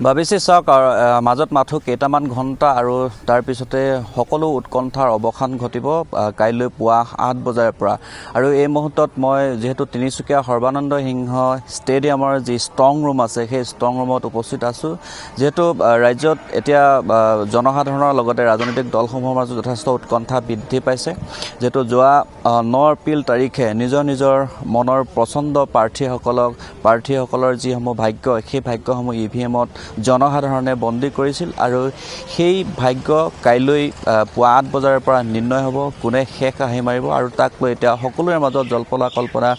ভাবিছে চাওক মাজত মাথো কেইটামান ঘণ্টা আৰু তাৰপিছতে সকলো উৎকণ্ঠাৰ অৱসান ঘটিব কাইলৈ পুৱা ৮ বজাৰ পৰা। আৰু এই মুহূৰ্তত মই যিহেতু তিনিচুকীয়া সৰ্বানন্দ সিংহ ষ্টেডিয়ামৰ যি ষ্ট্ৰং ৰুম আছে সেই ষ্ট্ৰং ৰুমত উপস্থিত আছোঁ। যিহেতু ৰাজ্যত এতিয়া জনসাধাৰণৰ লগতে ৰাজনৈতিক দলসমূহৰ মাজত যথেষ্ট উৎকণ্ঠা বৃদ্ধি পাইছে। যিহেতু যোৱা ৯ এপ্ৰিল তাৰিখে নিজৰ নিজৰ মনৰ পচন্দ প্ৰাৰ্থীসকলৰ যিসমূহ ভাগ্য সেই ভাগ্যসমূহ EVMত জনসাধাৰণে বন্দী কৰিছিল আৰু সেই ভাগ্য কাইলৈ পুৱা ৮ বজাৰ পৰা নিৰ্ণয় হ'ব, কোনে শেষ আহি মাৰিব। আৰু তাক লৈ এতিয়া সকলোৰে মাজত জল্পনা কল্পনা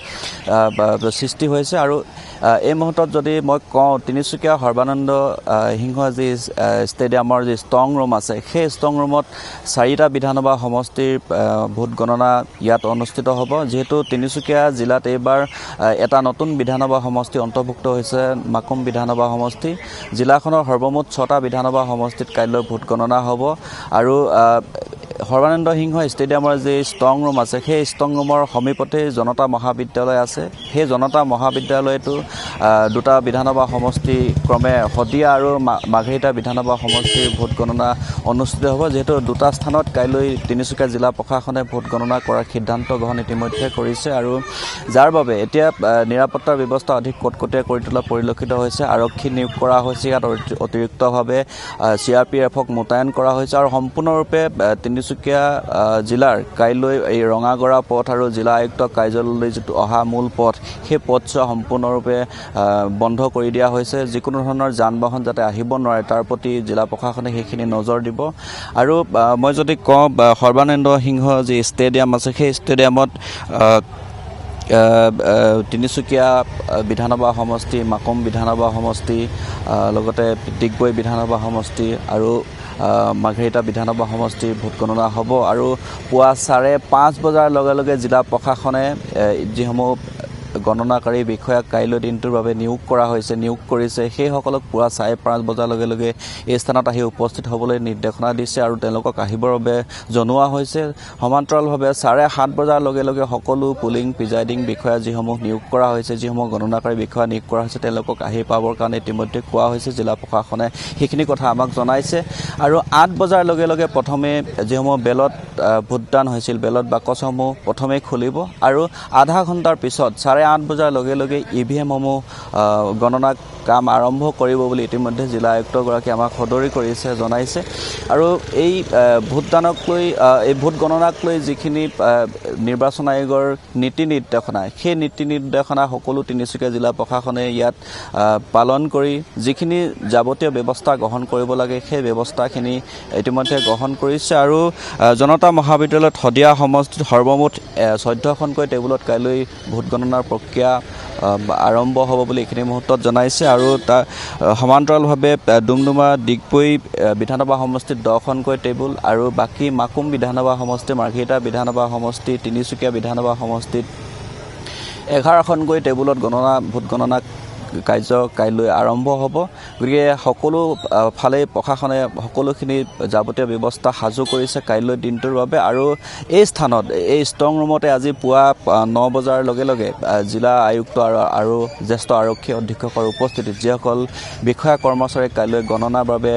সৃষ্টি হৈছে। আৰু এই মুহূৰ্তত যদি মই কওঁ তিনিচুকীয়া সৰ্বানন্দ সিংহ যি ষ্টেডিয়ামৰ যি ষ্ট্ৰং ৰুম আছে সেই ষ্ট্ৰং ৰুমত 4টা বিধানসভা সমষ্টিৰ ভোট গণনা ইয়াত অনুষ্ঠিত হ'ব। যিহেতু তিনিচুকীয়া জিলাত এইবাৰ এটা নতুন বিধানসভা সমষ্টি অন্তৰ্ভুক্ত হৈছে, মাকুম বিধানসভা সমষ্টি। জিলাখনৰ সৰ্বমুঠ 6টা বিধানসভা সমষ্টিত কাইলৈ ভোট গণনা হ'ব। আৰু সৰ্বানন্দ সিংহ ষ্টেডিয়ামৰ যি ষ্ট্ৰং ৰুম আছে সেই ষ্ট্ৰং ৰুমৰ সমীপতে জনতা মহাবিদ্যালয় আছে। সেই জনতা মহাবিদ্যালয়তো 2টা বিধানসভা সমষ্টি ক্ৰমে শদিয়া আৰু মাঘেৰিটা বিধানসভা সমষ্টিৰ ভোট গণনা অনুষ্ঠিত হ'ব। যিহেতু 2টা স্থানত কাইলৈ তিনিচুকীয়া জিলা প্ৰশাসনে ভোট গণনা কৰাৰ সিদ্ধান্ত গ্ৰহণ ইতিমধ্যে কৰিছে। আৰু যাৰ বাবে এতিয়া নিৰাপত্তাৰ ব্যৱস্থা অধিক কটকটীয়া কৰি তোলা পৰিলক্ষিত হৈছে। আৰক্ষী নিয়োগ কৰা হৈছে, ইয়াত অতিৰিক্তভাৱে CRPFক মোতায়েন কৰা হৈছে। আৰু সম্পূৰ্ণৰূপে তিনিচুকীয়া জিলাৰ কাইলৈ এই ৰঙাগড়া পথ আৰু জিলা আয়ুক্ত কাৰ্যালয়লৈ যিটো অহা মূল পথ সেই পথছোৱা সম্পূৰ্ণৰূপে বন্ধ কৰি দিয়া হৈছে। যিকোনো ধৰণৰ যান বাহন যাতে আহিব নোৱাৰে তাৰ প্ৰতি জিলা প্ৰশাসনে সেইখিনি নজৰ দিব। আৰু মই যদি কওঁ সৰ্বানন্দ সিংহ যি ষ্টেডিয়াম আছে সেই ষ্টেডিয়ামত তিনিচুকীয়া বিধানসভা সমষ্টি, মাকুম বিধানসভা সমষ্টি, লগতে ডিগবৈ বিধানসভা সমষ্টি আৰু মাঘেৰিটা বিধানসভা সমষ্টিৰ ভোট গণনা হ'ব। আৰু পুৱা 5:30 বজাৰ লগে লগে জিলা প্ৰশাসনে যিসমূহ গণনাকাৰী বিষয়াক কাইলৈ দিনটোৰ বাবে নিয়োগ কৰিছে সেইসকলক পুৱা 5:30 বজাৰ লগে লগে এই স্থানত আহি উপস্থিত হ'বলৈ নিৰ্দেশনা দিছে আৰু তেওঁলোকক আহিবৰ বাবে জনোৱা হৈছে। সমান্তৰালভাৱে 7:30 বজাৰ লগে লগে সকলো পুলিং প্ৰিজাইডিং বিষয়া যিসমূহ নিয়োগ কৰা হৈছে, যিসমূহ গণনাকাৰী বিষয়া নিয়োগ কৰা হৈছে তেওঁলোকক আহি পাবৰ কাৰণে ইতিমধ্যে কোৱা হৈছে। জিলা প্ৰশাসনে সেইখিনি কথা আমাক জনাইছে। আৰু 8 বজাৰ লগে লগে প্ৰথমে যিসমূহ বেলত ভোটদান হৈছিল বেলত বাকচসমূহ প্ৰথমে খুলিব আৰু আধা ঘণ্টাৰ পিছত 8:30 বজাৰ লগে লগে EVMসমূহ গণনা কাম আৰম্ভ কৰিব বুলি ইতিমধ্যে জিলা আয়ুক্তগৰাকীয়ে আমাক সদৰি কৰিছে, জনাইছে। আৰু এই ভোটদানক লৈ এই ভোট গণনাক লৈ যিখিনি নিৰ্বাচন আয়োগৰ নীতি নিৰ্দেশনা সেই নীতি নিৰ্দেশনা সকলো তিনিচুকীয়া জিলা প্ৰশাসনে ইয়াত পালন কৰি যিখিনি যাৱতীয় ব্যৱস্থা গ্ৰহণ কৰিব লাগে সেই ব্যৱস্থাখিনি ইতিমধ্যে গ্ৰহণ কৰিছে। আৰু জনতা মহাবিদ্যালয়ত শদিয়া সমষ্টিত সৰ্বমুঠ 14খনকৈ টেবুলত কাইলৈ ভোট গণনাৰ প্ৰক্ৰিয়া আৰম্ভ হ'ব বুলি এইখিনি মুহূৰ্তত জনাইছে। আৰু তাৰ সমান্তৰালভাৱে ডুমডুমা ডিগবৈ বিধানসভা সমষ্টিত 10খনকৈ টেবুল আৰু বাকী মাকুম বিধানসভা সমষ্টি, মাৰ্ঘেৰিটা বিধানসভা সমষ্টি, তিনিচুকীয়া বিধানসভা সমষ্টিত 11খনকৈ টেবুলত ভোট গণনা কাৰ্য কাইলৈ আৰম্ভ হ'ব। গতিকে সকলো ফালে প্ৰশাসনে সকলোখিনি যাৱতীয় ব্যৱস্থা সাজু কৰিছে কাইলৈ দিনটোৰ বাবে। আৰু এই স্থানত এই ষ্ট্ৰং ৰুমতে আজি পুৱা 9 বজাৰ লগে লগে জিলা আয়ুক্ত আৰু জ্যেষ্ঠ আৰক্ষী অধীক্ষকৰ উপস্থিতিত যিসকল বিষয়া কৰ্মচাৰী কাইলৈ গণনাৰ বাবে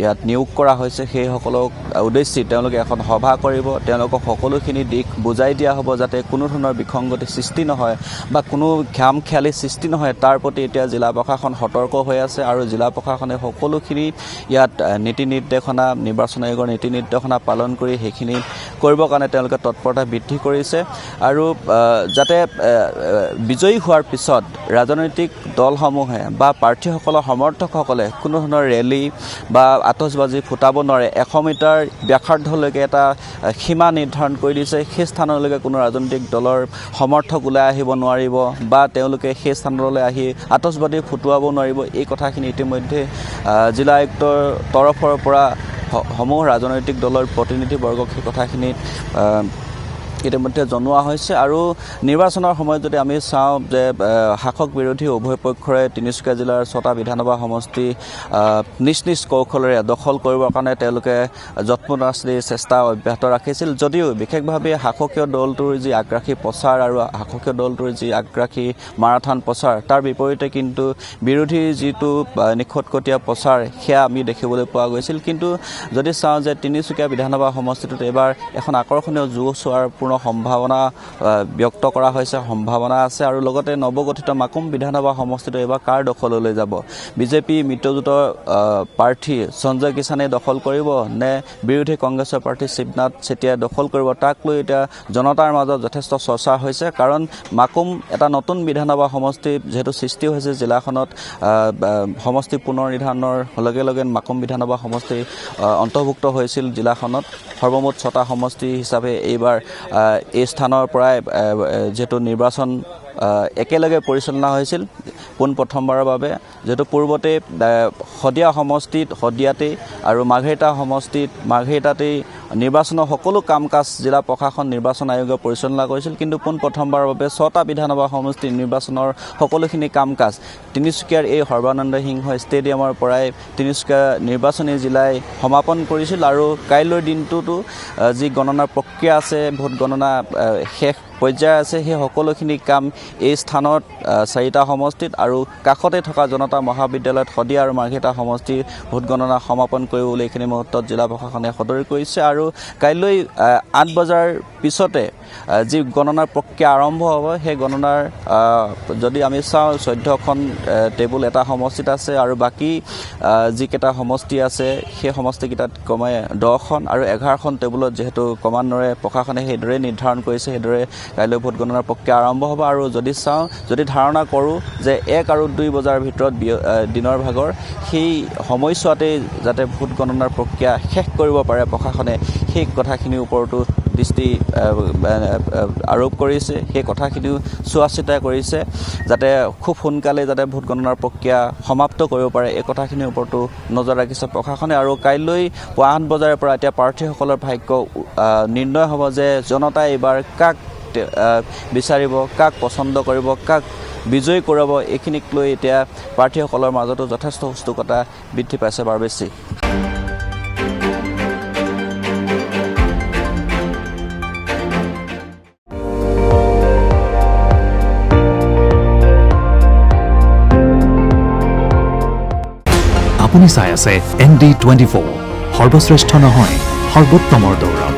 ইয়াত নিয়োগ কৰা হৈছে সেইসকলক উদ্দেশ্যি তেওঁলোকে এখন সভা কৰিব। তেওঁলোকক সকলোখিনি দিশ বুজাই দিয়া হ'ব যাতে কোনো ধৰণৰ বিসংগতি সৃষ্টি নহয় বা কোনো ঘাম খেয়ালি সৃষ্টি নহয় তাৰ প্ৰতি এতিয়া জিলা প্ৰশাসন সতৰ্ক হৈ আছে। আৰু জিলা প্ৰশাসনে সকলোখিনি ইয়াত নীতি নিৰ্দেশনা নিৰ্বাচন আয়োগৰ নীতি নিৰ্দেশনা পালন কৰি সেইখিনি কৰিবৰ কাৰণে তেওঁলোকে তৎপৰতা বৃদ্ধি কৰিছে। আৰু যাতে বিজয়ী হোৱাৰ পিছত ৰাজনৈতিক দলসমূহে বা প্ৰাৰ্থীসকলৰ সমৰ্থকসকলে কোনো ধৰণৰ ৰেলী বা আতচবাজি ফুটাব নোৱাৰে। 100 মিটাৰ ব্যাসাৰ্ধলৈকে এটা সীমা নিৰ্ধাৰণ কৰি দিছে। সেই স্থানলৈকে কোনো ৰাজনৈতিক দলৰ সমৰ্থক ওলাই আহিব নোৱাৰিব বা তেওঁলোকে সেই স্থানলৈ আহি আতচবাজি ফুটুৱাব নোৱাৰিব। এই কথাখিনি ইতিমধ্যে জিলা আয়ুক্তৰ তৰফৰ পৰা সমূহ ৰাজনৈতিক দলৰ প্ৰতিনিধিবৰ্গক সেই কথাখিনিত ইতিমধ্যে জনোৱা হৈছে আৰু নিৰ্বাচনৰ সময়ত যদি আমি চাওঁ যে শাসক বিৰোধী উভয় পক্ষৰে তিনিচুকীয়া জিলাৰ 6টা বিধানসভা সমষ্টি নিজ নিজ কৌশলেৰে দখল কৰিবৰ কাৰণে তেওঁলোকে যত্নৰাচি চেষ্টা অব্যাহত ৰাখিছিল যদিও বিশেষভাৱে শাসকীয় দলটোৰ যি আগ্ৰাসী প্ৰচাৰ আৰু শাসকীয় দলটোৰ যি আগ্ৰাসী মাৰাথান প্ৰচাৰ তাৰ বিপৰীতে কিন্তু বিৰোধী যিটো নিখটকটীয়া প্ৰচাৰ সেয়া আমি দেখিবলৈ পোৱা গৈছিল কিন্তু যদি চাওঁ যে তিনিচুকীয়া বিধানসভা সমষ্টিটোত এবাৰ এখন আকৰ্ষণীয় যুঁজ হোৱাৰ পূৰ্ণ সম্ভাৱনা ব্যক্ত কৰা হৈছে সম্ভাৱনা আছে আৰু লগতে নৱগঠিত মাকুম বিধানসভা সমষ্টিটো এবাৰ কাৰ দখললৈ যাব বিজেপি মিত্ৰজোঁটৰ প্ৰাৰ্থী সঞ্জয় কিষাণে দখল কৰিব নে বিৰোধী কংগ্ৰেছৰ প্ৰাৰ্থী শিৱনাথ চেতিয়াই দখল কৰিব তাক লৈ এতিয়া জনতাৰ মাজত যথেষ্ট চৰ্চা হৈছে কাৰণ মাকুম এটা নতুন বিধানসভা সমষ্টি যেহেতু সৃষ্টি হৈছে জিলাখনত সমষ্টি পুনৰ নিৰ্ধাৰণৰ লগে লগে মাকুম বিধানসভা সমষ্টি অন্তৰ্ভুক্ত হৈছিল জিলাখনত সৰ্বমুঠ 6টা সমষ্টি হিচাপে এইবাৰ এই স্থানৰ পৰাই যেহেতু নিৰ্বাচন একেলগে পৰিচালনা হৈছিল পোন প্ৰথমবাৰৰ বাবে যেহেতু পূৰ্বতে শদিয়া সমষ্টিত শদিয়াতেই আৰু মাঘেৰিটা সমষ্টিত মাঘেৰিটাতেই নিৰ্বাচনৰ সকলো কাম কাজ জিলা প্ৰশাসন নিৰ্বাচন আয়োগে পৰিচালনা কৰিছিল কিন্তু পোন প্ৰথমবাৰৰ বাবে 6টা বিধানসভা সমষ্টিৰ নিৰ্বাচনৰ সকলোখিনি কাম কাজ তিনিচুকীয়াৰ এই সৰ্বানন্দ সিংহ ষ্টেডিয়ামৰ পৰাই তিনিচুকীয়া নিৰ্বাচনী জিলাই সমাপন কৰিছিল আৰু কাইলৈৰ দিনটোতো যি গণনাৰ প্ৰক্ৰিয়া আছে ভোট গণনা শেষ পৰ্যায় আছে সেই সকলোখিনি কাম এই স্থানত 4টা সমষ্টিত আৰু কাষতে থকা জনতা মহাবিদ্যালয়ত শদিয়া আৰু মাৰ্ঘেৰিটা সমষ্টিৰ ভোট গণনা সমাপন কৰিবলৈ এইখিনি মুহূৰ্তত জিলা প্ৰশাসনে সদৰি কৰিছে আৰু কাইলৈ 8 বজাৰ পিছতে যি গণনাৰ প্ৰক্ৰিয়া আৰম্ভ হ'ব সেই গণনাৰ যদি আমি চাওঁ 14খন টেবুল এটা সমষ্টিত আছে আৰু বাকী যিকেইটা সমষ্টি আছে সেই সমষ্টিকেইটাত কমে 10খন আৰু 11খন টেবুলত যেহেতু ক্ৰমান্বয়ে প্ৰশাসনে সেইদৰে নিৰ্ধাৰণ কৰিছে সেইদৰে কাইলৈ ভোট গণনাৰ প্ৰক্ৰিয়া আৰম্ভ হ'ব আৰু যদি ধাৰণা কৰোঁ যে 1 আৰু 2 বজাৰ ভিতৰত দিনৰ ভাগৰ সেই সময়ছোৱাতেই যাতে ভোট গণনাৰ প্ৰক্ৰিয়া শেষ কৰিব পাৰে প্ৰশাসনে সেই কথাখিনিৰ ওপৰতো দৃষ্টি আৰোপ কৰিছে সেই কথাখিনিও চোৱা চিতা কৰিছে যাতে খুব সোনকালে যাতে ভোট গণনাৰ প্ৰক্ৰিয়া সমাপ্ত কৰিব পাৰে এই কথাখিনিৰ ওপৰতো নজৰ ৰাখিছে প্ৰশাসনে আৰু কাইলৈ 8 বজাৰ পৰা এতিয়া প্ৰাৰ্থীসকলৰ ভাগ্য নিৰ্ণয় হ'ব যে জনতাই এইবাৰ কাক বিচাৰিব কাক পচন্দ কৰিব কাক বিজয়ী কৰাব এইখিনিক লৈ এতিয়া প্ৰাৰ্থীসকলৰ মাজতো যথেষ্ট উৎসুকতা বৃদ্ধি পাইছে বাৰু বেছি আপুনি চাই আছে ND24 সৰ্বশ্ৰেষ্ঠ নহয় সৰ্বোত্তমৰ দৌৰত